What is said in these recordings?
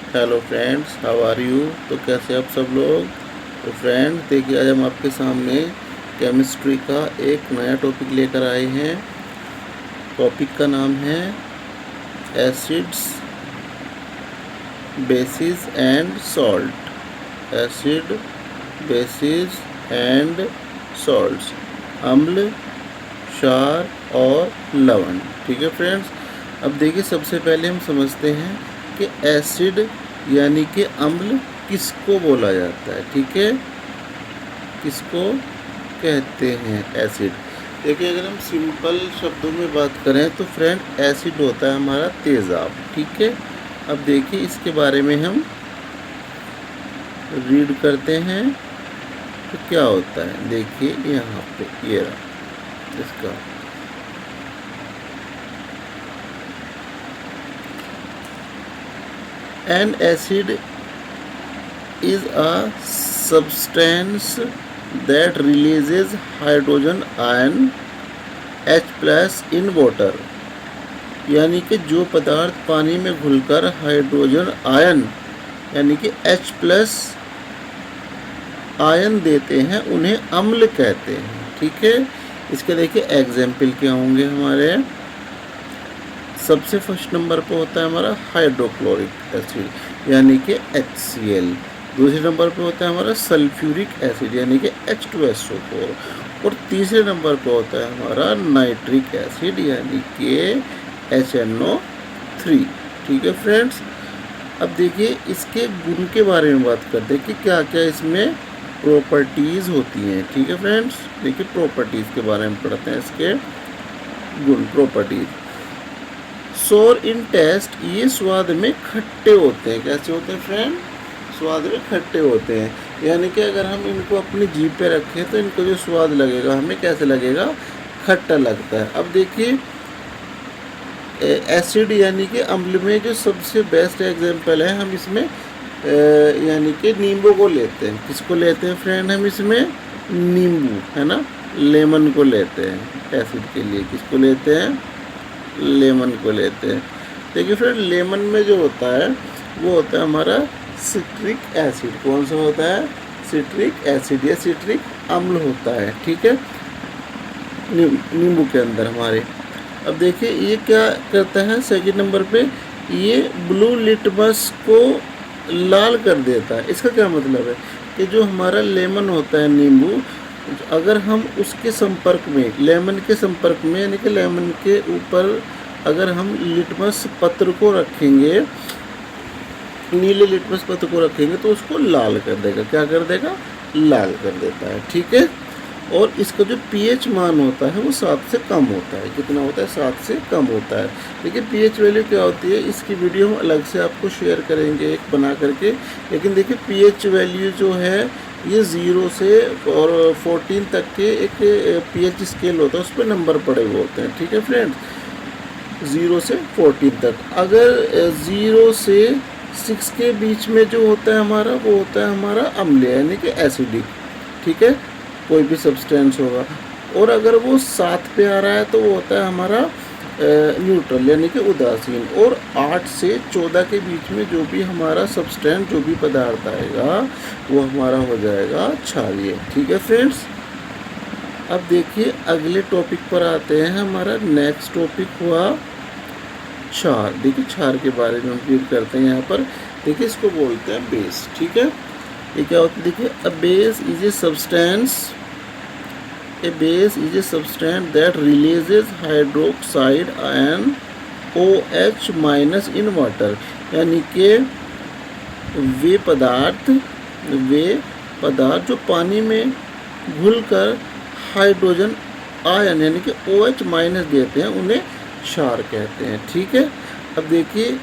Hello friends, how are you. तो कैसे आप सब लोग। तो फ्रेंड्स देखिए, आज हम आपके सामने केमिस्ट्री का एक नया टॉपिक लेकर आए हैं। टॉपिक का नाम है acids, basis and salt. Acid, basis and salts, अम्ल, क्षार और लवण। ठीक है फ्रेंड्स, अब देखिए सबसे पहले हम समझते हैं कि एसिड यानी कि अम्ल किसको बोला जाता है। ठीक है, किसको कहते हैं एसिड। देखिए अगर हम सिंपल शब्दों में बात करें तो फ्रेंड एसिड होता है हमारा तेज़ाब। ठीक है, अब देखिए इसके बारे में हम रीड करते हैं तो क्या होता है। देखिए यहाँ पे ये रहा इसका An acid is a substance that releases hydrogen ion H plus in water। यानी कि जो पदार्थ पानी में घुलकर हाइड्रोजन आयन यानी कि H प्लस आयन देते हैं उन्हें अम्ल कहते हैं। ठीक है, इसके देखिए एग्जाम्पल क्या होंगे हमारे। सबसे फर्स्ट नंबर पर होता है हमारा हाइड्रोक्लोरिक एसिड यानी कि HCl। दूसरे नंबर पर होता है हमारा सल्फ्यूरिक एसिड यानी कि H2SO4। और तीसरे नंबर पर होता है हमारा नाइट्रिक एसिड यानी कि HNO3। ठीक है फ्रेंड्स, अब देखिए इसके गुण के बारे में बात करते हैं कि क्या क्या इसमें प्रॉपर्टीज़ होती हैं। ठीक है फ्रेंड्स, देखिए प्रॉपर्टीज़ के बारे में पढ़ते हैं, इसके गुण प्रॉपर्टीज़। सोर इन टेस्ट, ये स्वाद में खट्टे होते हैं। कैसे होते हैं फ्रेंड? स्वाद में खट्टे होते हैं, यानी कि अगर हम इनको अपनी जीभ पे रखें तो इनको जो स्वाद लगेगा हमें कैसे लगेगा? खट्टा लगता है। अब देखिए एसिड यानी कि अम्ल में जो सबसे बेस्ट एग्जांपल है, हम इसमें यानी कि नींबू को लेते हैं। किसको लेते हैं फ्रेंड? हम इसमें नींबू, है ना, लेमन को लेते हैं एसिड के लिए। किसको लेते हैं? लेमन को लेते हैं। देखिए फ्रेंड, लेमन में जो होता है वो होता है हमारा सिट्रिक एसिड। कौन सा होता है? सिट्रिक एसिड या सिट्रिक अम्ल होता है। ठीक है, नींबू के अंदर हमारे। अब देखिए ये क्या करता है सेकंड नंबर पे, ये ब्लू लिटमस को लाल कर देता है। इसका क्या मतलब है कि जो हमारा लेमन होता है, नींबू, अगर हम उसके संपर्क में, लेमन के संपर्क में यानी कि लेमन के ऊपर अगर हम लिटमस पत्र को रखेंगे, नीले लिटमस पत्र को रखेंगे तो उसको लाल कर देगा। क्या कर देगा? लाल कर देता है। ठीक है, और इसका जो pH मान होता है वो 7 से कम होता है। कितना होता है? 7 से कम होता है। देखिए pH वैल्यू क्या होती है, इसकी वीडियो हम अलग से आपको शेयर करेंगे एक बना करके। लेकिन देखिए pH वैल्यू जो है ये 0 से और 14 तक के एक pH स्केल होता है, उस पर नंबर पड़े हुए होते हैं। ठीक है फ्रेंड्स, 0 से 14 तक। अगर 0 से 6 के बीच में जो होता है हमारा, वो होता है हमारा अम्लीय यानी कि एसिडिक। ठीक है, कोई भी सब्सटेंस होगा। और अगर वो 7 पे आ रहा है तो वो होता है हमारा न्यूट्रल यानी कि उदासीन। और 8 से 14 के बीच में जो भी हमारा सब्सटेंस, जो भी पदार्थ आएगा वो हमारा हो जाएगा क्षारीय। ठीक है फ्रेंड्स, अब देखिए अगले टॉपिक पर आते हैं। हमारा नेक्स्ट टॉपिक हुआ क्षार। देखिए क्षार के बारे में हम रीड करते हैं यहाँ पर। देखिए इसको बोलते हैं बेस। ठीक है, ये क्या होता है? देखिए a base is a substance, A base is a substance that releases hydroxide ion OH minus in water. यानी कि वे पदार्थ जो पानी में घुलकर हाइड्रोजन आयन यानी कि OH माइनस देते हैं उन्हें क्षार कहते हैं। ठीक है, अब देखिए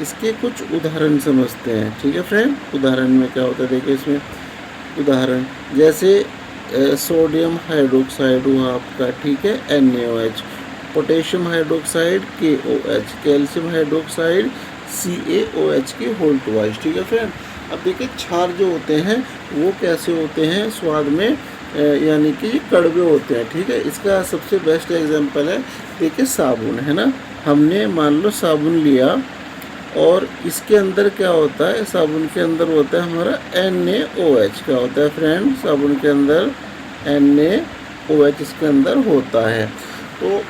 इसके कुछ उदाहरण समझते हैं। ठीक है फ्रेंड, उदाहरण में क्या होता है देखिए इसमें उदाहरण जैसे सोडियम हाइड्रोक्साइड हुआ आपका, ठीक है, NaOH, potassium hydroxide KOH, calcium hydroxide CaOH की होल ट्वाइस। ठीक है फ्रेंड, अब देखिए क्षार जो होते हैं वो कैसे होते हैं स्वाद में, यानी कि ये कड़वे होते हैं। ठीक है, इसका सबसे बेस्ट एग्जांपल है देखिए साबुन, है ना। हमने मान लो साबुन लिया और इसके अंदर क्या होता है, साबुन के अंदर होता है हमारा NaOH। क्या होता है फ्रेंड, साबुन के अंदर NaOH इसके अंदर होता है। तो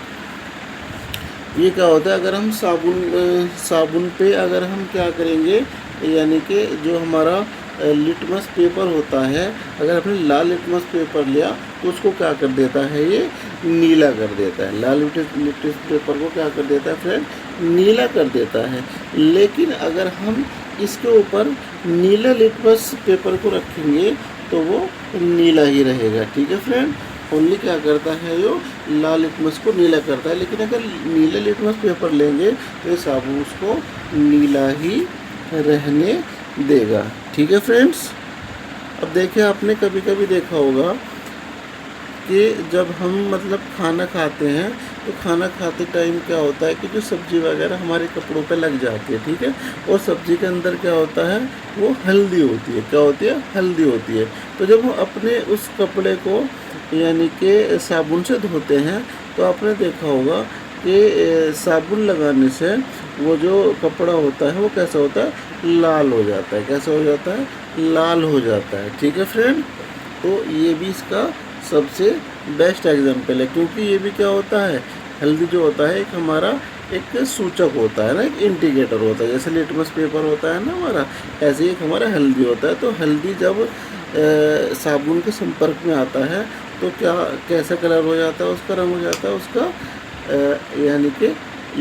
ये क्या होता है, अगर हम साबुन पे अगर हम क्या करेंगे, यानी कि जो हमारा लिटमस पेपर होता है, अगर आपने लाल लिटमस पेपर लिया तो उसको क्या कर देता है, ये नीला कर देता है। लाल लिटमस पेपर को क्या कर देता है फ्रेंड, नीला कर देता है। लेकिन अगर हम इसके ऊपर नीला लिटमस पेपर को रखेंगे तो वो नीला ही रहेगा। ठीक है फ्रेंड, ओनली क्या करता है, जो लाल लिटमस को नीला करता है। लेकिन अगर नीला लिटमस पेपर लेंगे तो ये साबुन उसको नीला ही रहने देगा। ठीक है फ्रेंड्स, अब देखिए आपने कभी कभी देखा होगा कि जब हम मतलब खाना खाते हैं तो खाना खाते टाइम क्या होता है कि जो सब्ज़ी वगैरह हमारे कपड़ों पे लग जाती है, ठीक है, और सब्ज़ी के अंदर क्या होता है, वो हल्दी होती है। क्या होती है, हल्दी होती है। तो जब हम अपने उस कपड़े को यानी कि साबुन से धोते हैं तो आपने देखा होगा कि साबुन लगाने से वो जो कपड़ा होता है वो कैसा होता है, लाल हो जाता है। कैसा हो जाता है, लाल हो जाता है। ठीक है फ्रेंड, तो ये भी इसका सबसे बेस्ट एग्जाम्पल है, क्योंकि ये भी क्या होता है, हल्दी जो होता है एक हमारा एक सूचक होता है ना, एक इंडिकेटर होता है। जैसे लिटमस पेपर होता है ना हमारा, ऐसे ही एक हमारा हल्दी होता है। तो हल्दी जब साबुन के संपर्क में आता है तो क्या कैसा कलर हो जाता है, उसका रंग हो जाता है उसका यानी कि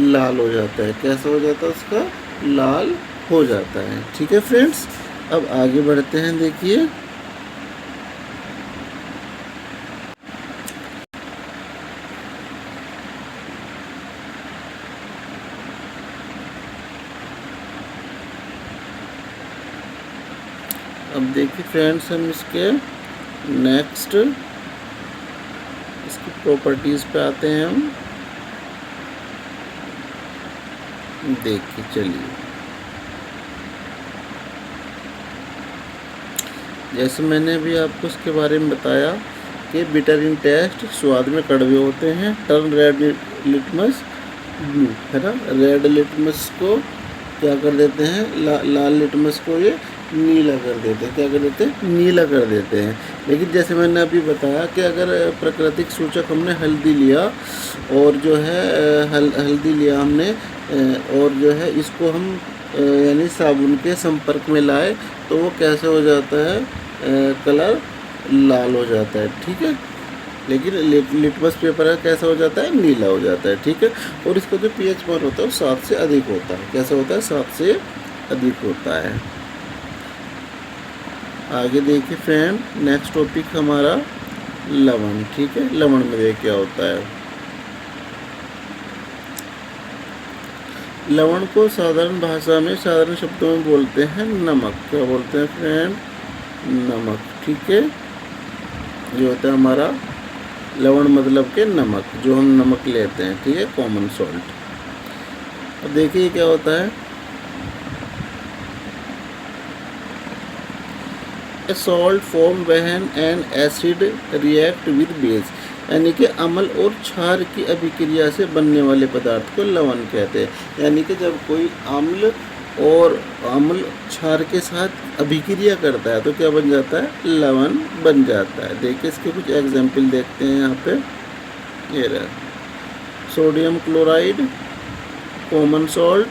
लाल हो जाता है। कैसा हो जाता है, उसका लाल हो जाता है। ठीक है फ्रेंड्स, अब आगे बढ़ते हैं। देखिए अब देखिए फ्रेंड्स, हम इसके नेक्स्ट इसकी प्रॉपर्टीज़ पे आते हैं। हम देखिए चलिए, जैसे मैंने अभी आपको इसके बारे में बताया कि बिटर इन टेस्ट, स्वाद में कड़वे होते हैं। टर्न रेड लिटमस ब्लू, है ना, रेड लिटमस को क्या कर देते हैं, लाल लिटमस को ये नीला कर देते हैं। क्या कर देते हैं, नीला कर देते हैं। लेकिन जैसे मैंने अभी बताया कि अगर प्राकृतिक सूचक हमने हल्दी लिया और जो है हल्दी लिया हमने और जो है इसको हम यानी साबुन के संपर्क में लाए तो वो कैसे हो जाता है, कलर लाल हो जाता है। ठीक है, लेकिन लिटमस पेपर है कैसा हो जाता है, नीला हो जाता है। ठीक है, और इसका जो pH मान होता है वो 7 से अधिक होता है। कैसा होता है, 7 से अधिक होता है। आगे देखिए फ्रेंड, नेक्स्ट टॉपिक हमारा लवण। ठीक है, लवण में देखिए क्या होता है। लवण को साधारण भाषा में, साधारण शब्दों में बोलते हैं नमक। क्या बोलते हैं फ्रेंड, नमक। ठीक है, जो होता है हमारा लवण मतलब के नमक, जो हम नमक लेते हैं। ठीक है, कॉमन सॉल्ट। अब देखिए क्या होता है, ए salt form when an acid react with base, यानी कि अम्ल और क्षार की अभिक्रिया से बनने वाले पदार्थ को लवण कहते हैं। यानी कि जब कोई अम्ल और अम्ल क्षार के साथ अभिक्रिया करता है तो क्या बन जाता है, लवण बन जाता है। देखिए इसके कुछ एग्जाम्पल देखते हैं यहाँ पे। ये रहा सोडियम क्लोराइड, कॉमन सॉल्ट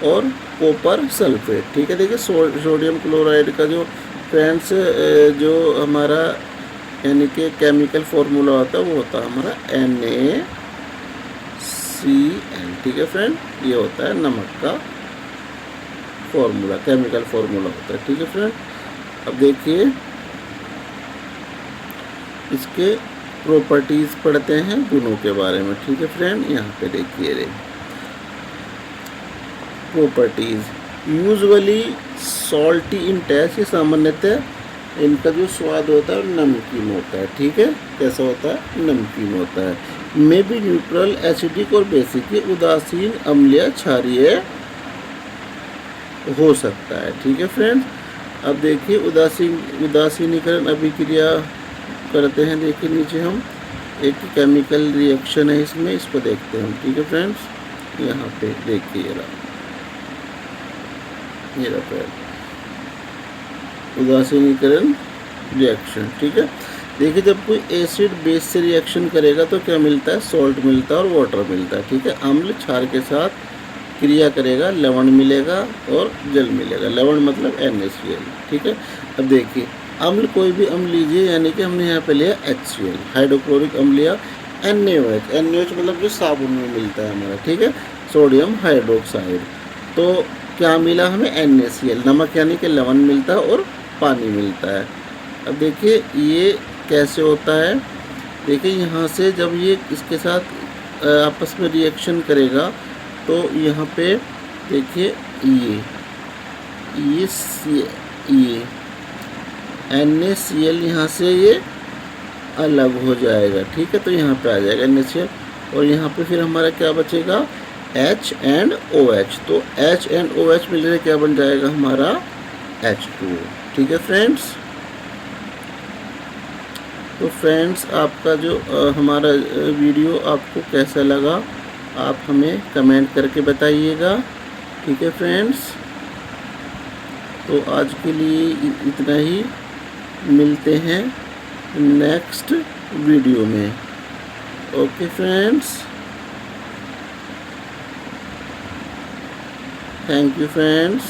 और कॉपर सल्फेट। ठीक है, देखिए सोडियम क्लोराइड का जो फ्रेंड्स जो हमारा यानी कि केमिकल फार्मूला होता है वो होता है हमारा NaCl। ठीक है फ्रेंड, ये होता है नमक का फॉर्मूला, केमिकल फार्मूला होता है। ठीक है फ्रेंड, अब देखिए इसके प्रॉपर्टीज़ पढ़ते हैं गुणों के बारे में। ठीक है फ्रेंड, यहाँ पे देखिए रे प्रॉपर्टीज़। यूजुअली सॉल्टी इन टेस्ट, ये सामान्यतः इनका जो स्वाद होता है नमकीन होता है। ठीक है, कैसा होता है, नमकीन होता है। मे बी न्यूट्रल, एसिडिक और बेसिक, ये उदासीन, अम्लीय, क्षारीय हो सकता है। ठीक है फ्रेंड्स, अब देखिए उदासीनीकरण अभिक्रिया करते हैं। देखिए नीचे हम एक केमिकल रिएक्शन है इसमें, इसको देखते हैं हम। ठीक है फ्रेंड्स, यहाँ पे देखिए ये रहा पहला उदासीनीकरण रिएक्शन। ठीक है, देखिए जब कोई एसिड बेस से रिएक्शन करेगा तो क्या मिलता है, सॉल्ट मिलता है और वाटर मिलता है। ठीक है, अम्ल क्षार के साथ क्रिया करेगा, लवण मिलेगा और जल मिलेगा। लवण मतलब NaCl। ठीक है, अब देखिए अम्ल कोई भी अम्ल लीजिए, यानी कि हमने यहाँ पे लिया HCl, हाइड्रोक्लोरिक अम्ल लिया NaOH। NaOH मतलब जो साबुन में मिलता है हमारा। ठीक है, सोडियम हाइड्रोक्साइड। तो क्या मिला हमें, NaCl, नमक यानी कि लवण मिलता है और पानी मिलता है। अब देखिए ये कैसे होता है, देखिए यहाँ से जब ये इसके साथ आपस में रिएक्शन करेगा तो यहाँ पे देखिए ये NaCl यहाँ से ये अलग हो जाएगा। ठीक है, तो यहाँ पे आ जाएगा NaCl और यहाँ पे फिर हमारा क्या बचेगा, H एंड OH। तो H एंड OH मिलकर क्या बन जाएगा हमारा H2O। ठीक है फ्रेंड्स, तो फ्रेंड्स आपका जो हमारा वीडियो आपको कैसा लगा आप हमें कमेंट करके बताइएगा। ठीक है फ्रेंड्स, तो आज के लिए इतना ही, मिलते हैं नेक्स्ट वीडियो में। Okay friends, thank you friends.